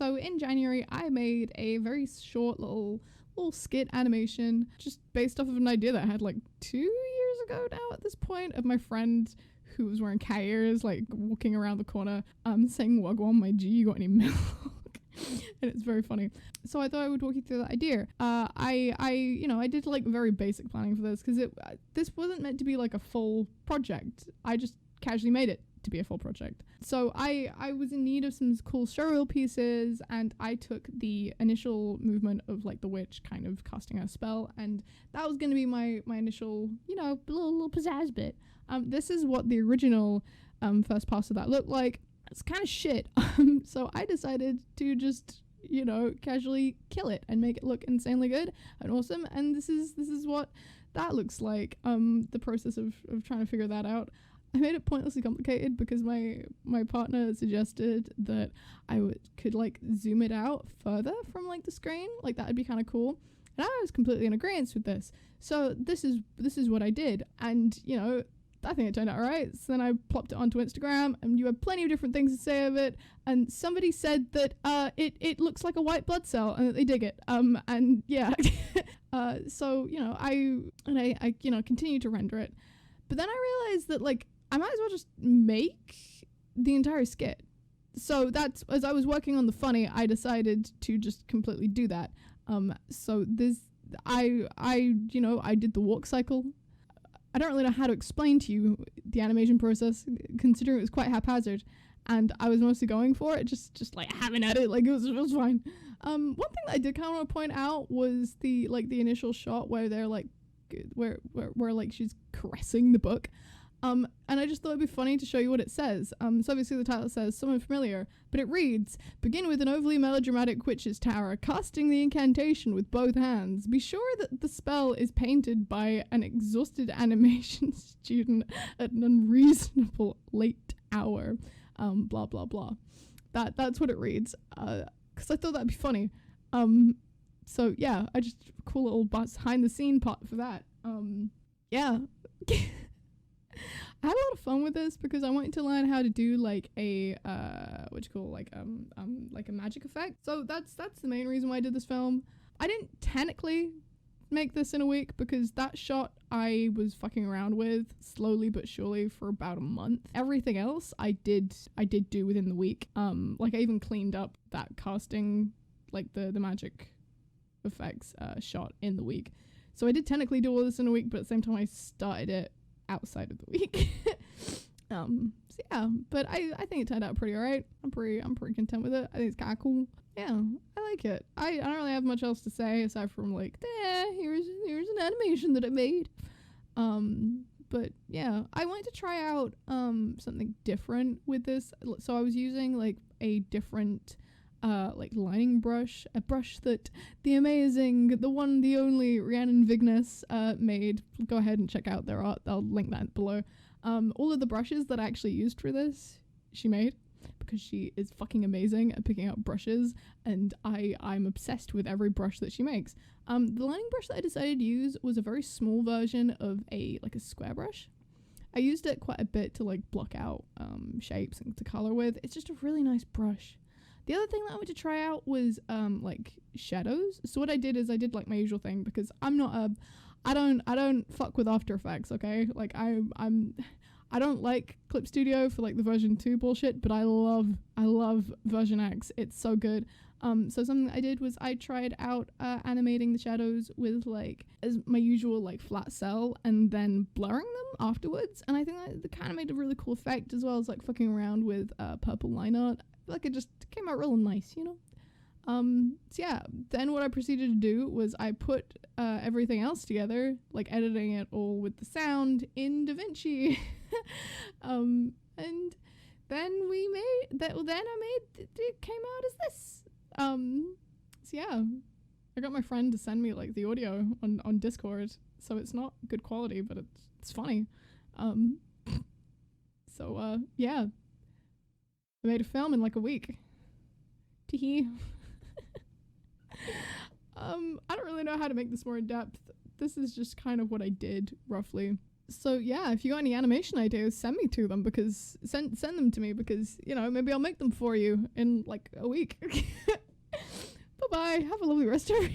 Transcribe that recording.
So in January, I made a very short little skit animation just based off of an idea that I had like 2 years ago now at this point, of my friend who was wearing cat ears, like walking around the corner saying, "Wagwan, my G, you got any milk?" And it's very funny. So I thought I would walk you through that idea. I did like very basic planning for this, because this wasn't meant to be like a full project. I just casually made it to be a full project. So I was in need of some cool showreel pieces, and I took the initial movement of like the witch kind of casting a spell, and that was going to be my initial, little pizzazz bit. This is what the original first pass of that looked like. It's kind of shit. So I decided to just, casually kill it and make it look insanely good and awesome. And this is what that looks like. The process of trying to figure that out. I made it pointlessly complicated because my partner suggested that I could like zoom it out further from like the screen. Like that would be kind of cool. And I was completely in agreement with this. So this is what I did. And, I think it turned out right. So then I plopped it onto Instagram, and you had plenty of different things to say of it. And somebody said that it looks like a white blood cell, and that they dig it. And yeah. So I continued to render it, but then I realized that like I might as well just make the entire skit. So that's, as I was working on the funny, I decided to just completely do that. So this I did the walk cycle. I don't really know how to explain to you the animation process, considering it was quite haphazard, and I was mostly going for it, just like having at it, like it was fine. One thing that I did kind of want to point out was the initial shot where they're like, where like she's caressing the book. And I just thought it'd be funny to show you what it says. So obviously the title says "Someone Familiar," but it reads, "Begin with an overly melodramatic witch's tower, casting the incantation with both hands. Be sure that the spell is painted by an exhausted animation student at an unreasonable late hour." Blah, blah, blah. That's what it reads. Because I thought that'd be funny. So yeah, I just, cool little behind the scene part for that. Yeah. I had a lot of fun with this because I wanted to learn how to do like a like a magic effect. So that's the main reason why I did this film. I didn't technically make this in a week because that shot I was fucking around with slowly but surely for about a month. Everything else I did do within the week. Like I even cleaned up that casting, like the magic effects shot in the week. So I did technically do all this in a week, but at the same time I started it outside of the week. So yeah, but I think it turned out pretty alright. I'm pretty content with it. I think it's kinda cool. Yeah, I like it. I don't really have much else to say aside from like, here's an animation that I made. But yeah, I wanted to try out something different with this. So I was using like a different like lining brush, a brush that the amazing, the one, the only Rhiannon Vignes made. Go ahead and check out their art. I'll link that below. All of the brushes that I actually used for this, she made, because she is fucking amazing at picking out brushes, and I'm obsessed with every brush that she makes. The lining brush that I decided to use was a very small version of a square brush. I used it quite a bit to like block out shapes and to color with. It's just a really nice brush. The other thing that I wanted to try out was like shadows. So what I did is I did like my usual thing, because I don't fuck with After Effects, okay? Like I don't like Clip Studio for like the version 2 bullshit, but I love version X. It's so good. So something I did was I tried out animating the shadows with like as my usual like flat cell and then blurring them afterwards, and I think that kind of made a really cool effect, as well as like fucking around with purple line art. I feel like it just came out real nice, you know? So yeah, then what I proceeded to do was I put everything else together, like editing it all with the sound in DaVinci. And then we made that. Then I made it came out as this. So yeah, I got my friend to send me like the audio on Discord, so it's not good quality, but it's funny. So yeah, I made a film in like a week. Teehee. I don't really know how to make this more in depth. This is just kind of what I did, roughly. So yeah, if you got any animation ideas, send them to me because, you know, maybe I'll make them for you in like a week. Bye bye. Have a lovely rest of your